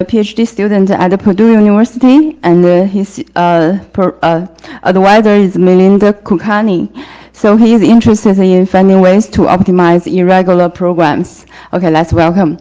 a PhD student at Purdue University, and his advisor is Melinda Kukani. So he is interested in finding ways to optimize irregular programs. Okay, let's welcome.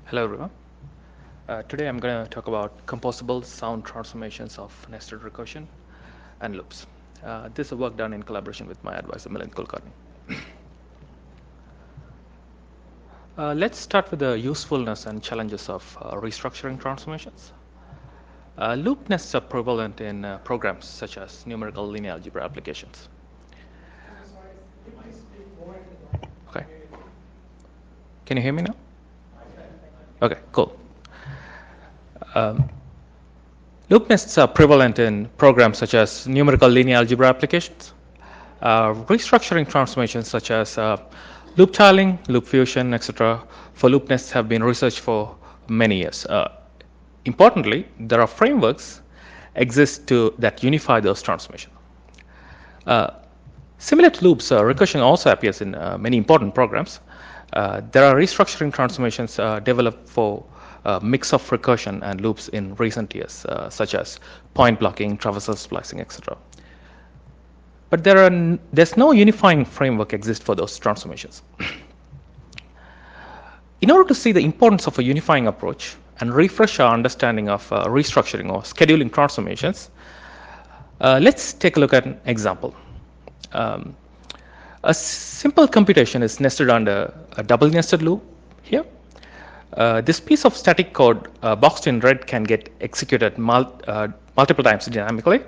Hello everyone. Today I'm going to talk about composable sound transformations of nested recursion and loops. This is work done in collaboration with my advisor Milind Kulkarni. Let's start with the usefulness and challenges of restructuring transformations. Loop nests are prevalent in programs such as numerical linear algebra applications. Okay. Can you hear me now? Okay, cool. Loop nests are prevalent in programs such as numerical linear algebra applications, restructuring transformations such as loop tiling, loop fusion, etc. for loop nests have been researched for many years. Importantly, there are frameworks exist that unify those transformations. Similar to loops, recursion also appears in many important programs. There are restructuring transformations developed for a mix of recursion and loops in recent years, such as point blocking, traversal splicing, etc. But there's no unifying framework exist for those transformations. In order to see the importance of a unifying approach and refresh our understanding of restructuring or scheduling transformations, let's take a look at an example. A simple computation is nested under a double nested loop here. This piece of static code boxed in red can get executed multiple times dynamically.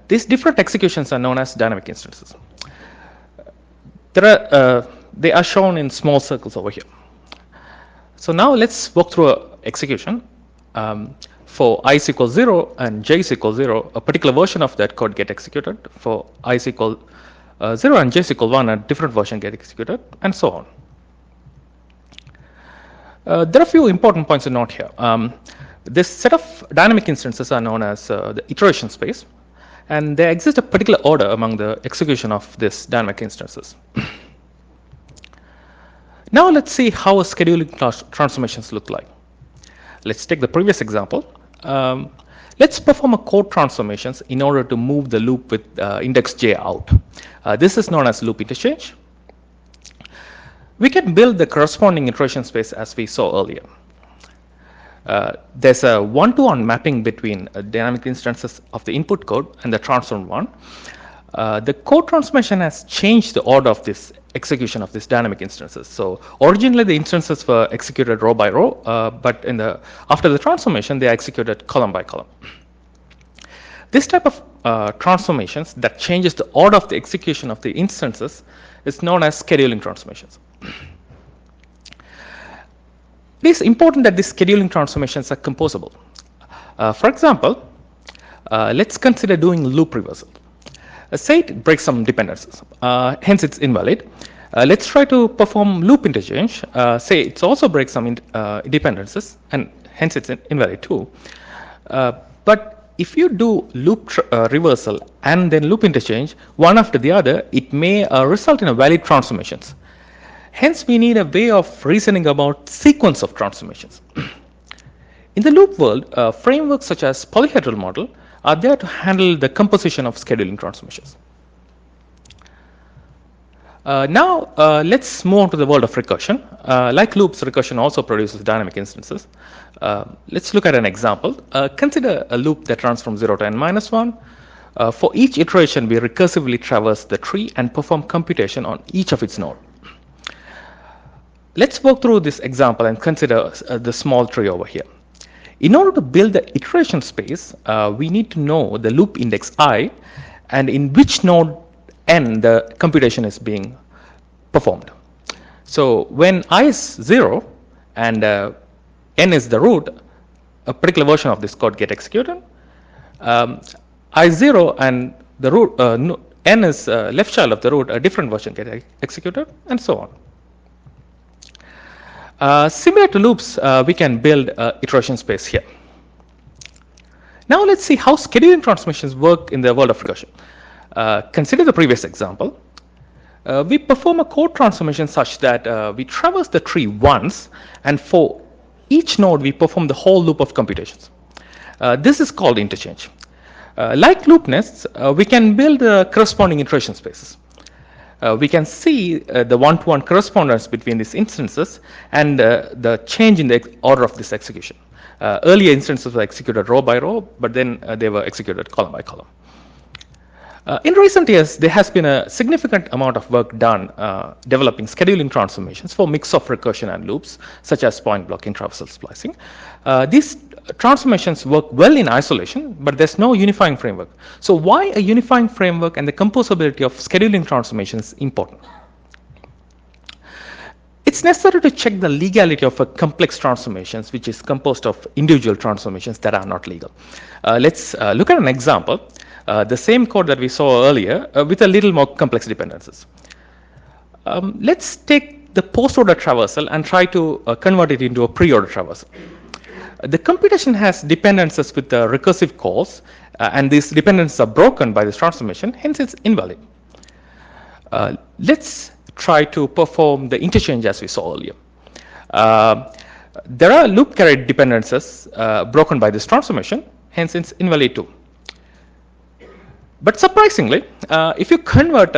These different executions are known as dynamic instances. They are shown in small circles over here. So now let's walk through an execution. For I is equal 0 and j is equal 0, a particular version of that code get executed. For I is equal 0 and j is equal 1, a different version get executed, and so on. There are a few important points to note here. This set of dynamic instances are known as the iteration space, and there exists a particular order among the execution of these dynamic instances. Now let's see how a scheduling transformations look like. Let's take the previous example. Let's perform a code transformations in order to move the loop with index j out. This is known as loop interchange. We can build the corresponding iteration space as we saw earlier. There's a one-to-one mapping between dynamic instances of the input code and the transformed one. The code transformation has changed the order of this execution of these dynamic instances. So originally the instances were executed row by row, but after the transformation they are executed column by column. This type of transformations that changes the order of the execution of the instances is known as scheduling transformations. It is important that these scheduling transformations are composable. For example, let's consider doing loop reversal. Say it breaks some dependencies, hence it's invalid. Let's try to perform loop interchange. Say it also breaks some dependencies, and hence it's invalid too. But if you do loop reversal and then loop interchange, one after the other, it may result in a valid transformations. Hence, we need a way of reasoning about sequence of transformations. In the loop world, frameworks such as polyhedral model are there to handle the composition of scheduling transformations. Now, let's move on to the world of recursion. Like loops, recursion also produces dynamic instances. Let's look at an example. Consider a loop that runs from 0 to n-1. For each iteration, we recursively traverse the tree and perform computation on each of its nodes. Let's walk through this example and consider the small tree over here. In order to build the iteration space, we need to know the loop index I and in which node n the computation is being performed. So when I is 0 and n is the root, a particular version of this code get executed. I0 and the root n is left child of the root, a different version get executed, and so on. Similar to loops, we can build iteration space here. Now let's see how scheduling transformations work in the world of recursion. Consider the previous example. We perform a code transformation such that we traverse the tree once, and for each node we perform the whole loop of computations. This is called interchange. Like loop nests, we can build corresponding iteration spaces. We can see the one-to-one correspondence between these instances and the change in the order of this execution. Earlier instances were executed row by row, but then they were executed column by column. In recent years, there has been a significant amount of work done developing scheduling transformations for mix of recursion and loops, such as point blocking, traversal splicing. These transformations work well in isolation, but there's no unifying framework. So why a unifying framework and the composability of scheduling transformations is important? It's necessary to check the legality of a complex transformations, which is composed of individual transformations that are not legal. Let's look at an example. The same code that we saw earlier with a little more complex dependencies. Let's take the post-order traversal and try to convert it into a pre-order traversal. The computation has dependencies with the recursive calls, and these dependencies are broken by this transformation, hence it's invalid. Let's try to perform the interchange as we saw earlier. There are loop carried dependencies broken by this transformation, hence it's invalid too. But surprisingly, if you convert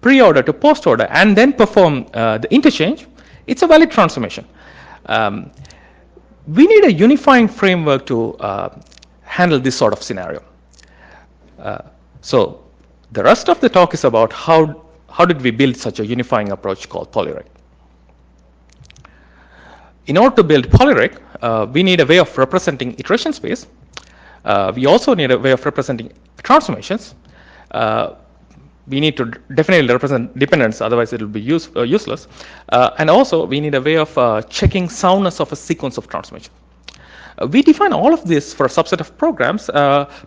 pre-order to post-order and then perform the interchange, it's a valid transformation. We need a unifying framework to handle this sort of scenario. So the rest of the talk is about how did we build such a unifying approach called polyrec. In order to build polyrec, we need a way of representing iteration space. We also need a way of representing transformations. We need to definitely represent dependence, otherwise it will be useless. And also we need a way of checking soundness of a sequence of transformations. We define all of this for a subset of programs.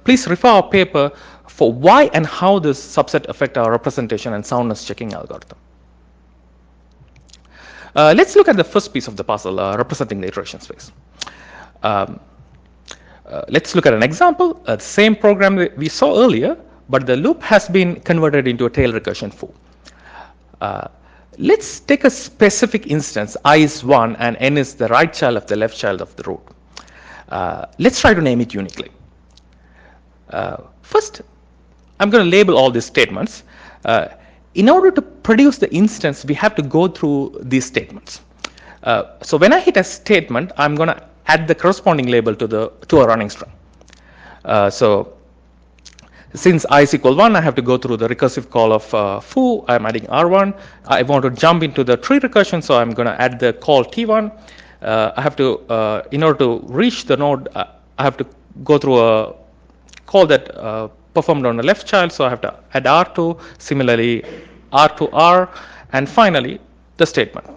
Please refer our paper for why and how this subset affect our representation and soundness checking algorithm. Let's look at the first piece of the puzzle, representing the iteration space. Let's look at an example, the same program that we saw earlier, but the loop has been converted into a tail recursion foo. Let's take a specific instance, I is 1 and n is the right child of the left child of the root. Let's try to name it uniquely. First, I'm going to label all these statements. In order to produce the instance, we have to go through these statements. So when I hit a statement, I'm going to add the corresponding label to a running string. So since I is equal 1, I have to go through the recursive call of foo. I'm adding R1. I want to jump into the tree recursion, so I'm going to add the call T1. I have to, in order to reach the node, I have to go through a call that performed on the left child, so I have to add R2. Similarly, R2R, and finally the statement.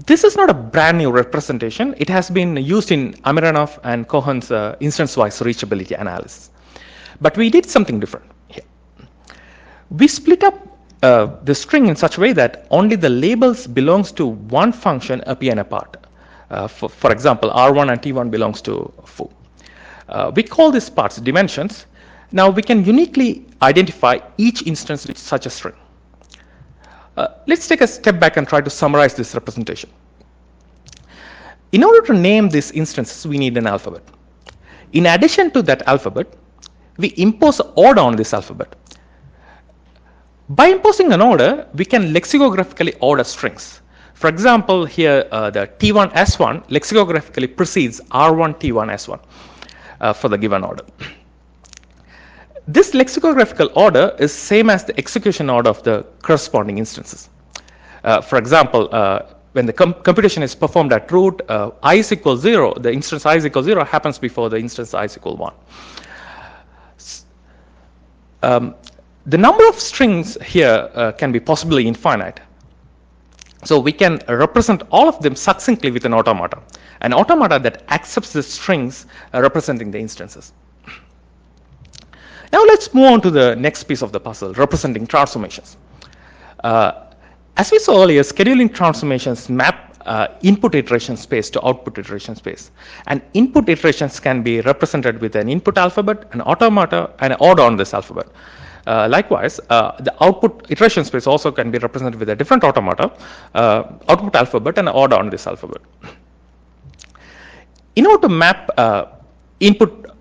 This is not a brand new representation. It has been used in Amiranov and Cohen's instance-wise reachability analysis. But we did something different here. We split up the string in such a way that only the labels belongs to one function appear in a part. For example, R1 and T1 belongs to foo. We call these parts dimensions. Now we can uniquely identify each instance with such a string. Let's take a step back and try to summarize this representation. In order to name these instances, we need an alphabet. In addition to that alphabet, we impose an order on this alphabet. By imposing an order, we can lexicographically order strings. For example, here the T1 S1 lexicographically precedes R1 T1 S1 for the given order. This lexicographical order is same as the execution order of the corresponding instances. For example, when the computation is performed at root, I is equal 0, the instance I is equal 0 happens before the instance I is equal 1. The number of strings here can be possibly infinite. So we can represent all of them succinctly with an automata that accepts the strings representing the instances. Now let's move on to the next piece of the puzzle, representing transformations. As we saw earlier, scheduling transformations map input iteration space to output iteration space. And input iterations can be represented with an input alphabet, an automata, and an order on this alphabet. Likewise, the output iteration space also can be represented with a different automata, output alphabet, and an order on this alphabet. In order to map input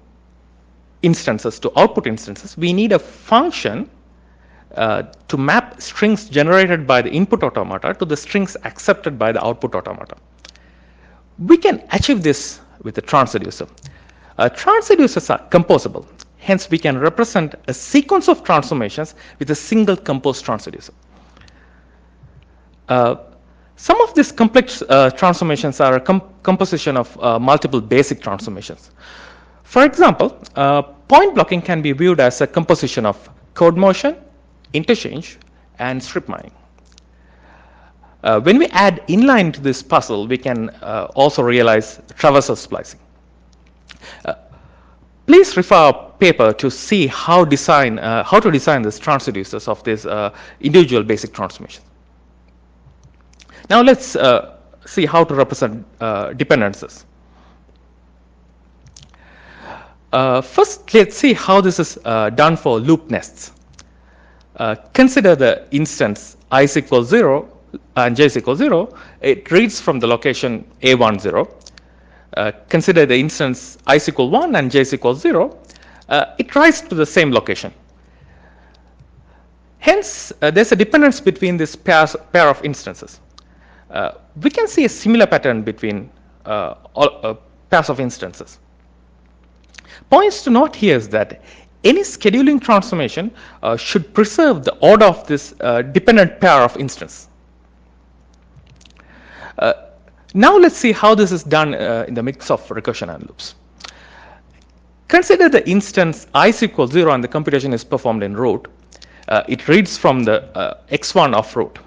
instances to output instances, we need a function to map strings generated by the input automata to the strings accepted by the output automata. We can achieve this with a transducer. Transducers are composable. Hence, we can represent a sequence of transformations with a single composed transducer. Some of these complex transformations are a composition of multiple basic transformations. For example, point blocking can be viewed as a composition of code motion, interchange, and strip mining. When we add inline to this puzzle, we can also realize traversal splicing. Please refer our paper to see how to design these transducers of these individual basic transformations. Now let's see how to represent dependencies. First, let's see how this is done for loop nests. Consider the instance I is equal 0 and j is equal 0. It reads from the location A10. Consider the instance I is equal 1 and j is equal 0. It writes to the same location. Hence, there's a dependence between this pair of instances. We can see a similar pattern between pairs of instances. Points to note here is that any scheduling transformation should preserve the order of this dependent pair of instances. Now let's see how this is done in the mix of recursion and loops. Consider the instance I is equal 0 and the computation is performed in root. It reads from the x1 of root.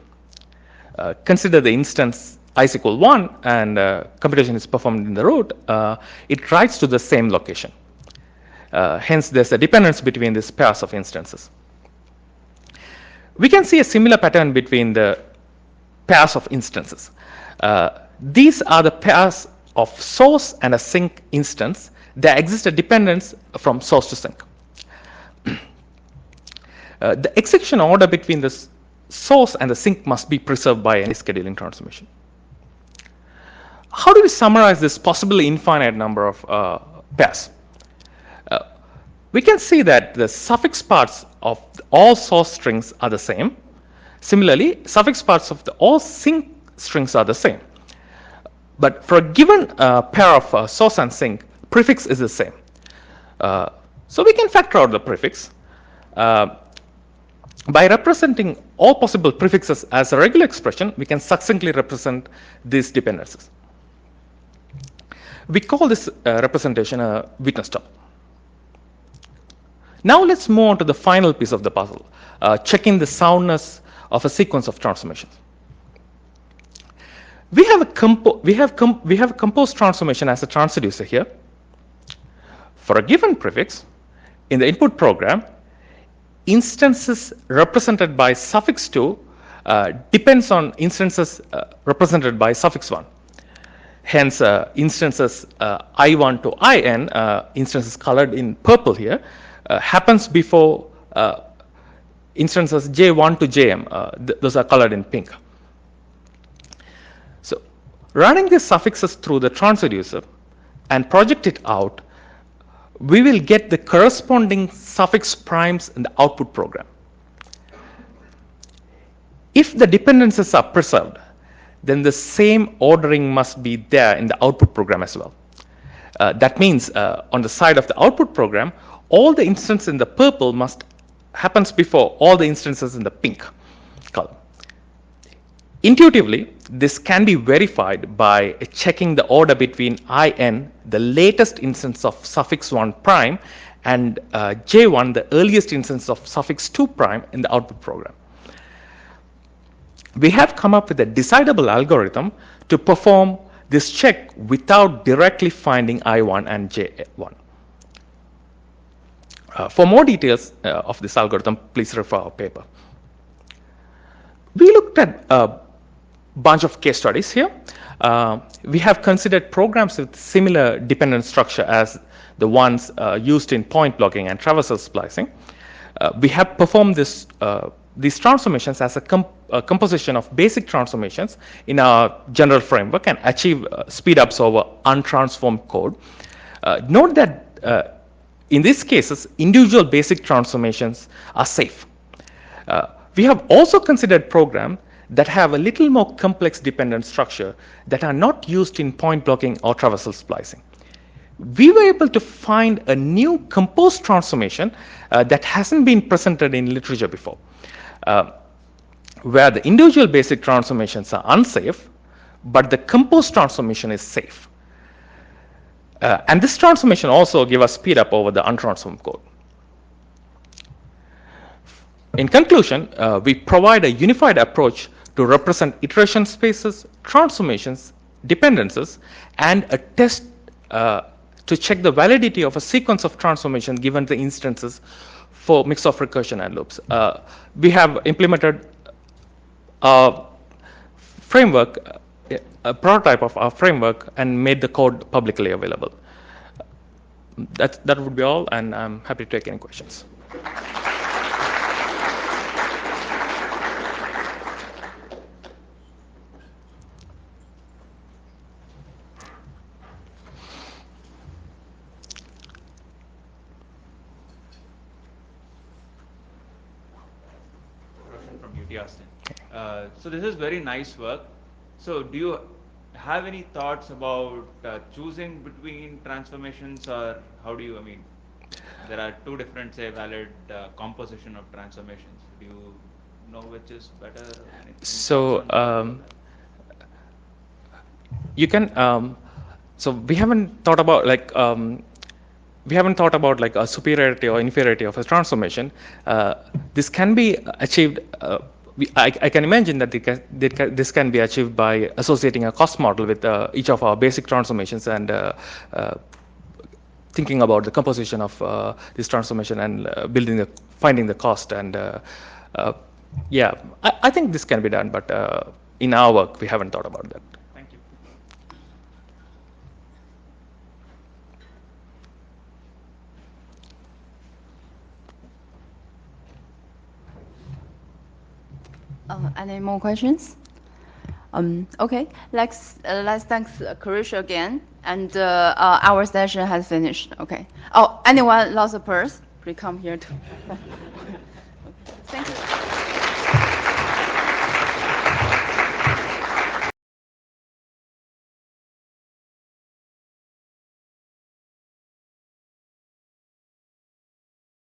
Consider the instance I is equal 1 and computation is performed in the root. It writes to the same location. Hence, there's a dependence between these pairs of instances. We can see a similar pattern between the pairs of instances. These are the pairs of source and a sink instance. There exists a dependence from source to sink. The execution order between the source and the sink must be preserved by any scheduling transformation. How do we summarize this possibly infinite number of pairs? We can see that the suffix parts of all source strings are the same. Similarly, suffix parts of all sink strings are the same. But for a given pair of source and sink, prefix is the same. So we can factor out the prefix. By representing all possible prefixes as a regular expression, we can succinctly represent these dependencies. We call this representation a witness tuple. Now let's move on to the final piece of the puzzle, checking the soundness of a sequence of transformations. We have a composed transformation as a transducer here. For a given prefix, in the input program, instances represented by suffix 2 depends on instances represented by suffix 1. Hence, instances I1 to IN, instances colored in purple here, happens before instances J1 to JM. Those are colored in pink. So, running these suffixes through the transducer and project it out, we will get the corresponding suffix primes in the output program. If the dependencies are preserved, then the same ordering must be there in the output program as well. That means on the side of the output program, all the instances in the purple happens before all the instances in the pink color. Intuitively, this can be verified by checking the order between in, the latest instance of suffix 1 prime, and j1, the earliest instance of suffix 2 prime in the output program. We have come up with a decidable algorithm to perform this check without directly finding I1 and J1. For more details of this algorithm, please refer our paper. We looked at a bunch of case studies here. We have considered programs with similar dependent structure as the ones used in point blocking and traversal splicing. We have performed these transformations as a composition of basic transformations in our general framework and achieve speedups over untransformed code. Note that in these cases, individual basic transformations are safe. We have also considered programs that have a little more complex dependent structure that are not used in point blocking or traversal splicing. We were able to find a new composed transformation that hasn't been presented in literature before, where the individual basic transformations are unsafe, but the composed transformation is safe. And this transformation also gives us speed up over the untransformed code. In conclusion, we provide a unified approach to represent iteration spaces, transformations, dependencies, and a test to check the validity of a sequence of transformations given the instances for mix of recursion and loops. We have implemented a framework, a prototype of our framework, and made the code publicly available. That would be all, and I'm happy to take any questions. So this is very nice work. So do you have any thoughts about choosing between transformations, or how do you, I mean, there are two different, say, valid composition of transformations. Do you know which is better? So you can, so we haven't thought about like, a superiority or inferiority of a transformation. This can be achieved. I can imagine that this can be achieved by associating a cost model with each of our basic transformations and thinking about the composition of this transformation and finding the cost. And yeah, I think this can be done, but in our work, we haven't thought about that. Thank you. Any more questions? Okay, let's thank Karish again, and our session has finished. Okay. Oh, anyone lost a purse? Please come here too. Thank you.